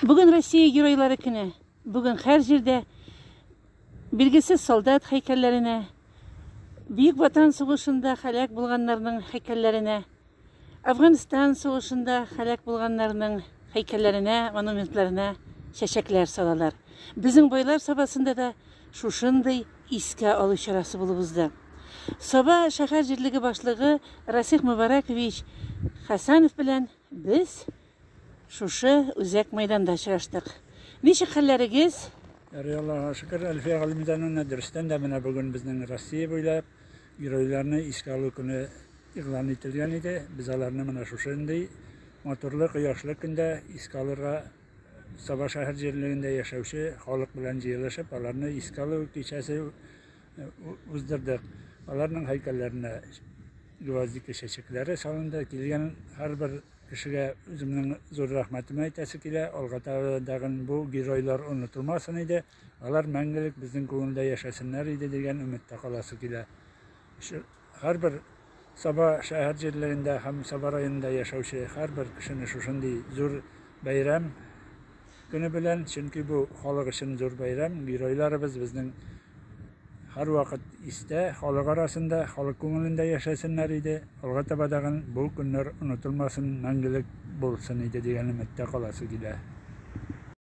Bugün Россия Геройлары көне. Bugün her жерде bilgisiz soldat heykellerine, Büyük Vatan Soğuşunda halak bulganlarının heykellerine, Afganistan Soğuşunda halak bulganlarının heykellerine, monumentlerine çiçekler salalar. Bizim boylar sabasında da şuşunday iske alış şarası bulubuzda. Soba şahar jirligi başlığı Rasih Mübarakovich Hasanov bilen biz şuşu üzek maydanda açraştık. Nişi hallarıgiz? Allah'a şükür, Elfiye Galimizan'ın adresten de bana bugün bizden Rossiya boylap giroylarını iskalı günü ilan etilgen idi. Biz alarını mana şuşunday motorlu kıyaşlı günde iskalırga Sabah şehir yerlerinde yaşavşı halk bilen jiyalashıp alarını iskalı keçesi uzdırdık. Alarının heykellerine güvazlik çiçekleri salındı. Kilgen her bir kişiye özümün zor rahmetimi aytası kile. Olgatağıdağın bu giroylar unutulmasın idi. Alar мәңгілік bizden koğunda yaşasınlar idi degen ümitde kalası kile. Her bir Sabah şehir yerlerinde hem Sabah rayonunda yaşavşı her bir kişinin şuşunday zor bayram günü bilen. Çünkü bu halk için zor bayram. Giroylarımız bizden her vakit iste, halk arasında, halk koğununda yaşasınlar idi. Olgatağıdağın bu günler unutulmasın, мәңгілік bolsun idi degen ümitde kalası kile.